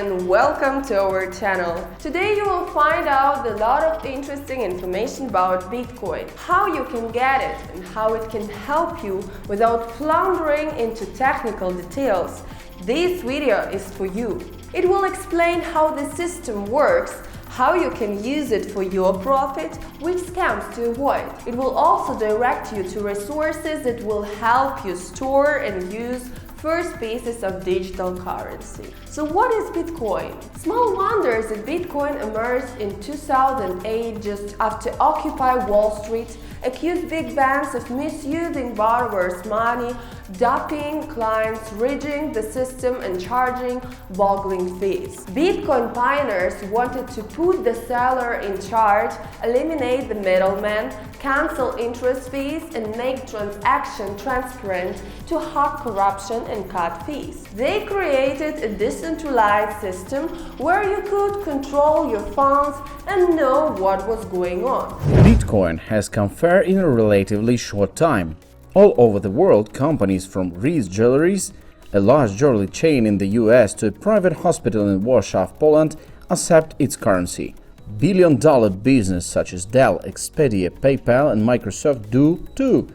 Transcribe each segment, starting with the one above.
and welcome to our channel. Today you will find out a lot of interesting information about Bitcoin, how you can get it and how it can help you without floundering into technical details. This video is for you. It will explain how the system works, how you can use it for your profit, which scams to avoid. It will also direct you to resources that will help you store and use first pieces of digital currency. So what is Bitcoin? Small wonder is that Bitcoin emerged in 2008 just after Occupy Wall Street accused big banks of misusing borrowers' money, duping clients, rigging the system and charging boggling fees. Bitcoin pioneers wanted to put the seller in charge, eliminate the middleman, cancel interest fees and make transactions transparent to hack corruption and cut fees. They created a decentralized system where you could control your funds and know what was going on. Bitcoin has come fair in a relatively short time. All over the world, companies from Reese Jewelries, a large jewelry chain in the US, to a private hospital in Warsaw, Poland, accept its currency. Billion-dollar business such as Dell, Expedia, PayPal and Microsoft do too.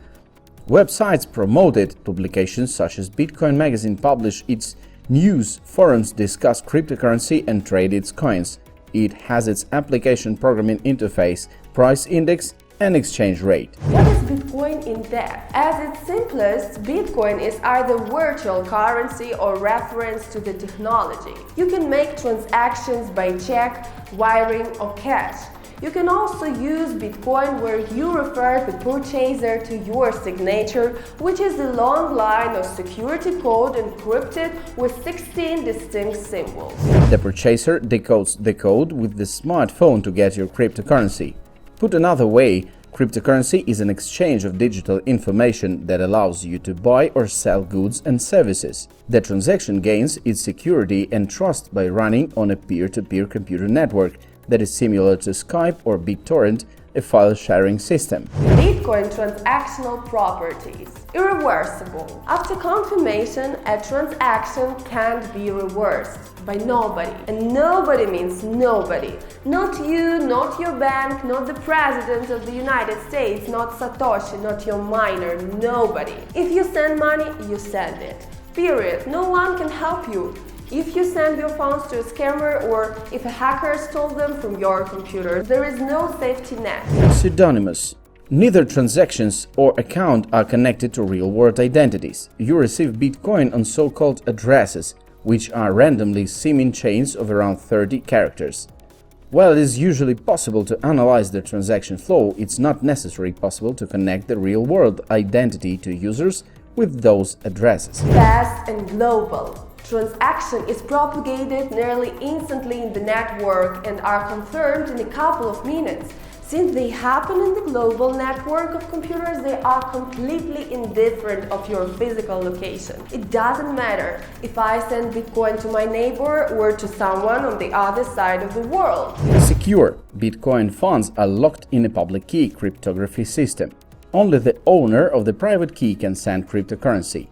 Websites promote it, publications such as Bitcoin Magazine publish its news, forums discuss cryptocurrency and trade its coins. It has its application programming interface, price index and exchange rate. What is Bitcoin in depth? At its simplest, Bitcoin is either virtual currency or reference to the technology. You can make transactions by check, wiring or cash. You can also use Bitcoin where you refer the purchaser to your signature, which is a long line of security code encrypted with 16 distinct symbols. The purchaser decodes the code with the smartphone to get your cryptocurrency. Put another way, cryptocurrency is an exchange of digital information that allows you to buy or sell goods and services. The transaction gains its security and trust by running on a peer-to-peer computer network that is similar to Skype or BitTorrent, a file-sharing system. Bitcoin transactional properties. Irreversible. After confirmation, a transaction can't be reversed by nobody. And nobody means nobody. Not you, not your bank, not the President of the United States, not Satoshi, not your miner, nobody. If you send money, you send it. Period. No one can help you. If you send your funds to a scammer or if a hacker stole them from your computer, there is no safety net. Pseudonymous. Neither transactions or account are connected to real-world identities. You receive Bitcoin on so-called addresses, which are randomly seeming chains of around 30 characters. While it is usually possible to analyze the transaction flow, it's not necessarily possible to connect the real-world identity to users with those addresses. Fast and global. Transaction is propagated nearly instantly in the network and are confirmed in a couple of minutes. Since they happen in the global network of computers, they are completely indifferent of your physical location. It doesn't matter if I send Bitcoin to my neighbor or to someone on the other side of the world. Secure. Bitcoin funds are locked in a public key cryptography system. Only the owner of the private key can send cryptocurrency.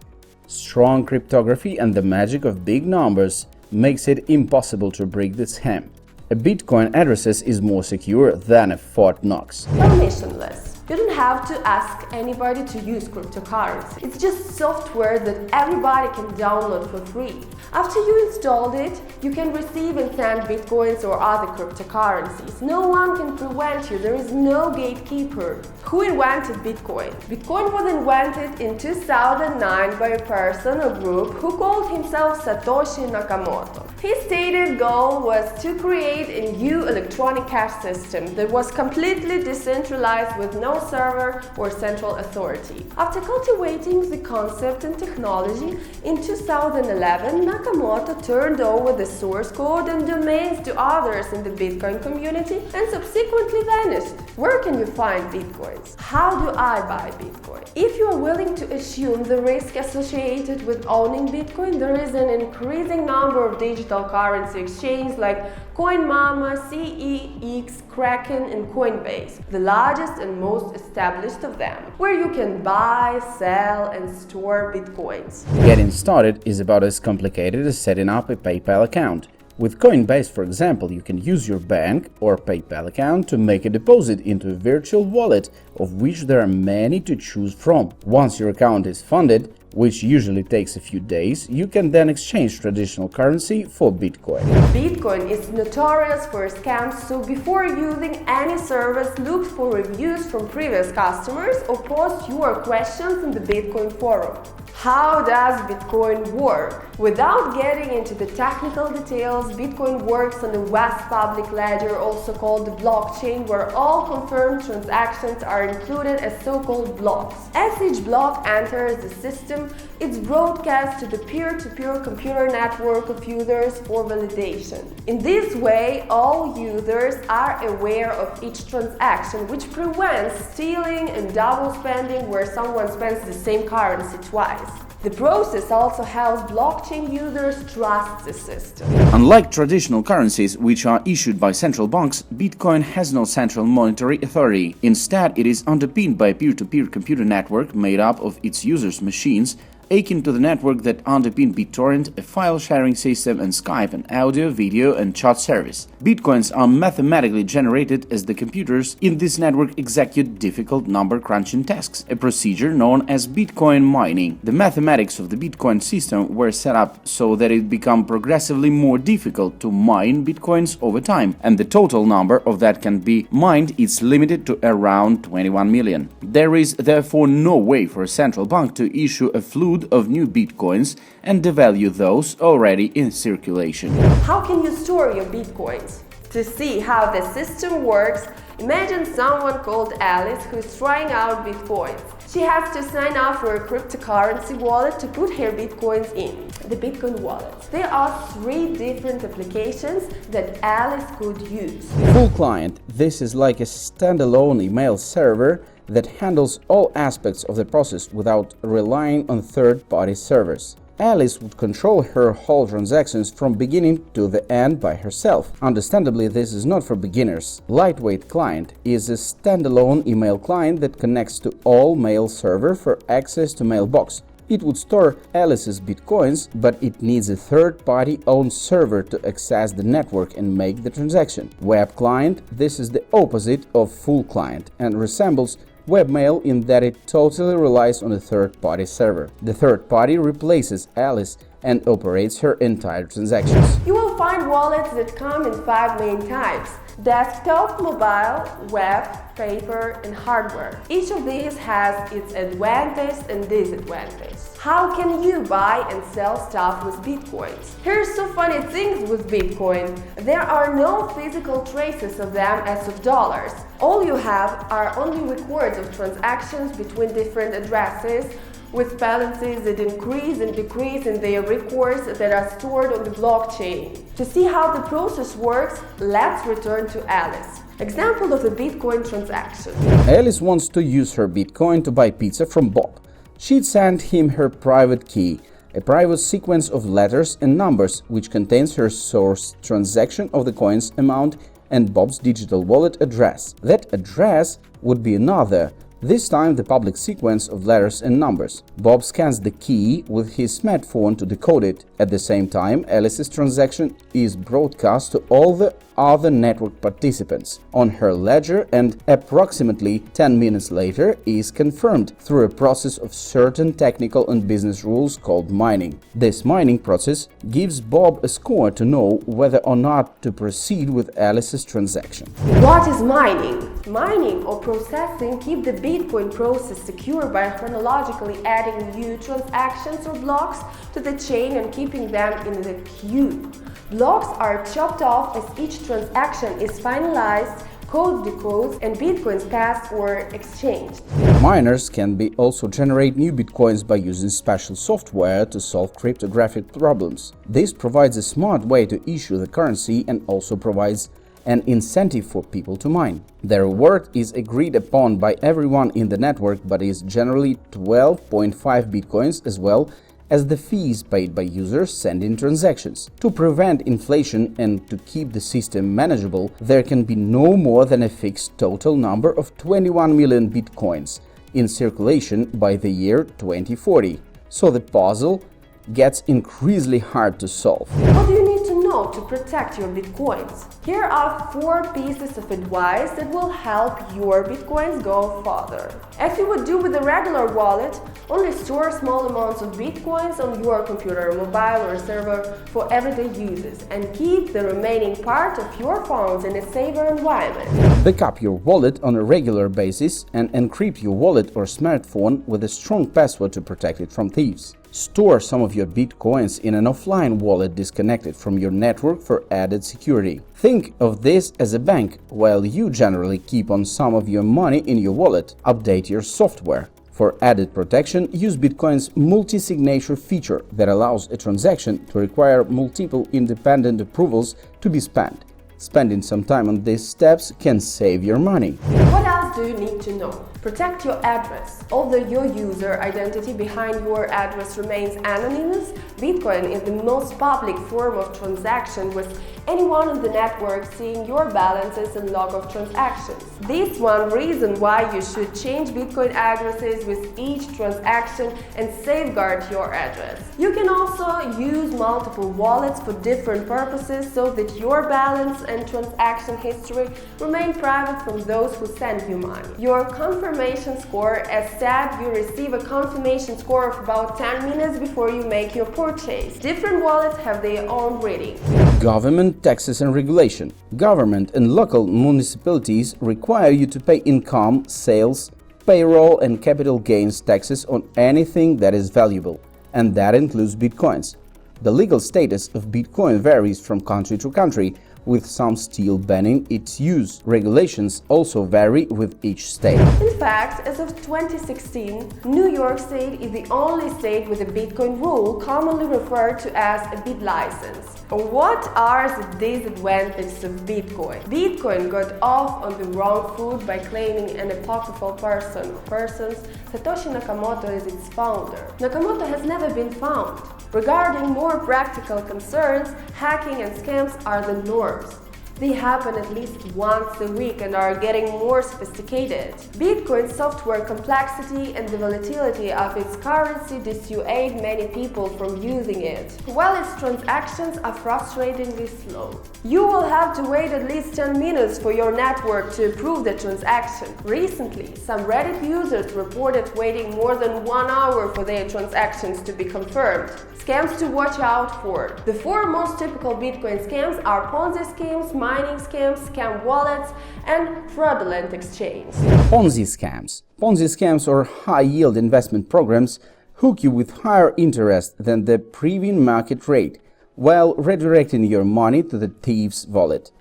Strong cryptography and the magic of big numbers makes it impossible to break the scam. A Bitcoin address is more secure than a Fort Knox. Permissionless. You don't have to ask anybody to use cryptocurrency. It's just software that everybody can download for free. After you installed it, you can receive and send Bitcoins or other cryptocurrencies. No one can prevent you. There is no gatekeeper. Who invented Bitcoin? Bitcoin was invented in 2009 by a person or group who called himself Satoshi Nakamoto. His stated goal was to create a new electronic cash system that was completely decentralized with no server or central authority. After cultivating the concept and technology, in 2011, Nakamoto turned over the source code and domains to others in the Bitcoin community and subsequently vanished. Where can you find Bitcoins? How do I buy Bitcoin? If you are willing to assume the risk associated with owning Bitcoin, there is an increasing number of digital currency exchanges like CoinMama, CEX, Kraken and Coinbase, the largest and most established of them, where you can buy, sell and store Bitcoins. Getting started is about as complicated as setting up a PayPal account. With Coinbase, for example, you can use your bank or PayPal account to make a deposit into a virtual wallet, of which there are many to choose from. Once your account is funded, which usually takes a few days, you can then exchange traditional currency for Bitcoin. Bitcoin is notorious for scams, so before using any service, look for reviews from previous customers or post your questions in the Bitcoin forum. How does Bitcoin work? Without getting into the technical details, Bitcoin works on a vast public ledger, also called the blockchain, where all confirmed transactions are included as so-called blocks. As each block enters the system, it's broadcast to the peer-to-peer computer network of users for validation. In this way, all users are aware of each transaction, which prevents stealing and double spending where someone spends the same currency twice. The process also helps blockchain users trust the system. Unlike traditional currencies, which are issued by central banks, Bitcoin has no central monetary authority. Instead, it is underpinned by a peer-to-peer computer network made up of its users' machines, akin to the network that underpin BitTorrent, a file-sharing system, and Skype, an audio, video, and chat service. Bitcoins are mathematically generated as the computers in this network execute difficult number-crunching tasks, a procedure known as Bitcoin mining. The mathematics of the Bitcoin system were set up so that it became progressively more difficult to mine Bitcoins over time, and the total number of that can be mined is limited to around 21 million. There is therefore no way for a central bank to issue a flood of new Bitcoins and devalue those already in circulation. How can you store your Bitcoins? To see how the system works, imagine someone called Alice who is trying out Bitcoins. She has to sign up for a cryptocurrency wallet to put her Bitcoins in, the Bitcoin wallet. There are 3 different applications that Alice could use. Full client. This is like a standalone email server that handles all aspects of the process without relying on third-party servers. Alice would control her whole transactions from beginning to the end by herself. Understandably, this is not for beginners. Lightweight client is a standalone email client that connects to all mail server for access to mailbox. It would store Alice's Bitcoins, but it needs a third-party owned server to access the network and make the transaction. Web client. This is the opposite of full client and resembles webmail in that it totally relies on a third-party server. The third party replaces Alice and operates her entire transactions. You will find wallets that come in 5 main types: desktop, mobile, web, paper, and hardware. Each of these has its advantage and disadvantage. How can you buy and sell stuff with Bitcoins? Here's some funny things with Bitcoin. There are no physical traces of them as of dollars. All you have are only records of transactions between different addresses, with balances that increase and decrease in their records that are stored on the blockchain. To see how the process works, let's return to Alice. Example of a Bitcoin transaction. Alice wants to use her Bitcoin to buy pizza from Bob. She'd send him her private key, a private sequence of letters and numbers which contains her source transaction of the coin's amount and Bob's digital wallet address. That address would be another, this time the public sequence of letters and numbers. Bob scans the key with his smartphone to decode it. At the same time, Alice's transaction is broadcast to all the other network participants on her ledger and approximately 10 minutes later is confirmed through a process of certain technical and business rules called mining. This mining process gives Bob a score to know whether or not to proceed with Alice's transaction. What is mining? Mining or processing keep the Bitcoin process secure by chronologically adding new transactions or blocks to the chain and keeping them in the queue. Blocks are chopped off as each transaction is finalized, code decodes, and Bitcoins passed or exchanged. Miners can also generate new Bitcoins by using special software to solve cryptographic problems. This provides a smart way to issue the currency and also provides an incentive for people to mine. The reward is agreed upon by everyone in the network but is generally 12.5 Bitcoins, as well as the fees paid by users sending transactions. To prevent inflation and to keep the system manageable, there can be no more than a fixed total number of 21 million Bitcoins in circulation by the year 2040. So the puzzle gets increasingly hard to solve. What do you need need to know to protect your Bitcoins? Here are 4 pieces of advice that will help your Bitcoins go further. As you would do with a regular wallet, only store small amounts of Bitcoins on your computer, mobile or server for everyday uses, and keep the remaining part of your funds in a safer environment. Backup your wallet on a regular basis and encrypt your wallet or smartphone with a strong password to protect it from thieves. Store some of your Bitcoins in an offline wallet disconnected from your network for added security. Think of this as a bank, while you generally keep on some of your money in your wallet. Update your software. For added protection, use Bitcoin's multi-signature feature that allows a transaction to require multiple independent approvals to be spent. Spending some time on these steps can save your money. What else do you need to know? Protect your address. Although your user identity behind your address remains anonymous, Bitcoin is the most public form of transaction, with anyone on the network seeing your balances and log of transactions. This is one reason why you should change Bitcoin addresses with each transaction and safeguard your address. You can also use multiple wallets for different purposes so that your balance and transaction history remain private from those who send you money. Your confirmation score, as said, you receive a confirmation score of about 10 minutes before you make your purchase. Different wallets have their own rating. Government, taxes and regulation. Government and local municipalities require you to pay income, sales, payroll and capital gains taxes on anything that is valuable, and that includes Bitcoins. The legal status of Bitcoin varies from country to country, with some still banning its use. Regulations also vary with each state. In fact, as of 2016, New York State is the only state with a Bitcoin rule, commonly referred to as a bit license. What are the disadvantages of Bitcoin? Bitcoin got off on the wrong foot by claiming an apocryphal persons Satoshi Nakamoto is its founder. Nakamoto has never been found. Regarding more practical concerns, hacking and scams are the norms. They happen at least once a week and are getting more sophisticated. Bitcoin's software complexity and the volatility of its currency dissuade many people from using it, while its transactions are frustratingly slow. You will have to wait at least 10 minutes for your network to approve the transaction. Recently, some Reddit users reported waiting more than 1 hour for their transactions to be confirmed. Scams to watch out for. The 4 most typical Bitcoin scams are Ponzi schemes, mining scams, scam wallets, and fraudulent exchange. Ponzi scams. Ponzi scams, or high-yield investment programs, hook you with higher interest than the prevailing market rate, while redirecting your money to the thief's wallet.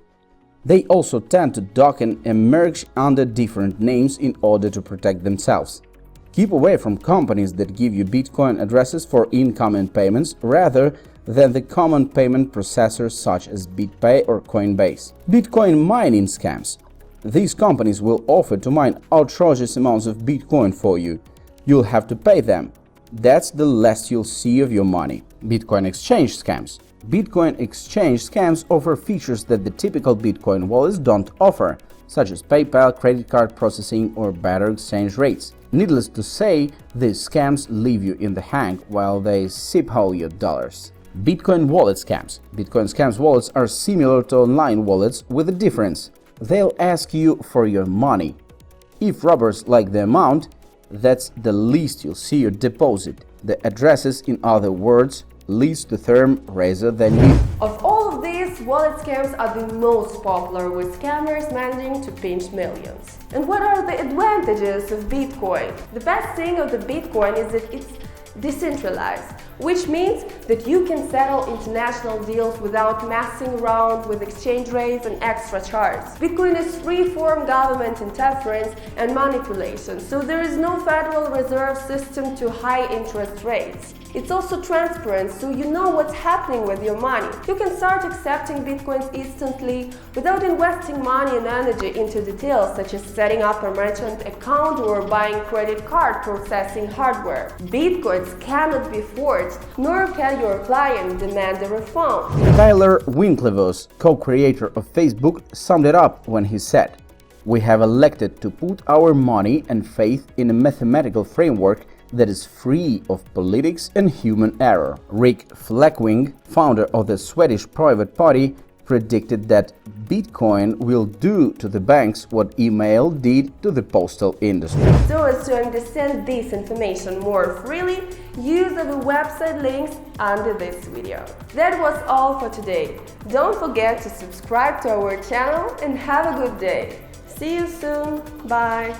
They also tend to duck and emerge under different names in order to protect themselves. Keep away from companies that give you Bitcoin addresses for incoming payments rather than the common payment processors such as BitPay or Coinbase. Bitcoin mining scams. These companies will offer to mine outrageous amounts of Bitcoin for you. You'll have to pay them. That's the last you'll see of your money. Bitcoin exchange scams. Bitcoin exchange scams offer features that the typical Bitcoin wallets don't offer, such as PayPal, credit card processing, or better exchange rates. Needless to say, these scams leave you in the hang while they sip all your dollars. Bitcoin wallet scams. Bitcoin scams wallets are similar to online wallets with a difference. They'll ask you for your money. If robbers like the amount, that's the least you'll see your deposit. The addresses, in other words, leads to term rather than you. Of all of these, wallet scams are the most popular, with scammers managing to pinch millions. And what are the advantages of Bitcoin? The best thing of the Bitcoin is that it's decentralized, which means that you can settle international deals without messing around with exchange rates and extra charges. Bitcoin is free from government interference and manipulation, so there is no Federal Reserve System to high interest rates. It's also transparent, so you know what's happening with your money. You can start accepting Bitcoins instantly without investing money and energy into details such as setting up a merchant account or buying credit card processing hardware. Bitcoins cannot be forged, nor can your client demand a refund. Tyler Winklevoss, co-creator of Facebook, summed it up when he said, We have elected to put our money and faith in a mathematical framework that is free of politics and human error. Rick Fleckwing, founder of the Swedish private party, predicted that Bitcoin will do to the banks what email did to the postal industry. So as to understand this information more freely, use the website links under this video. That was all for today. Don't forget to subscribe to our channel and have a good day. See you soon. Bye.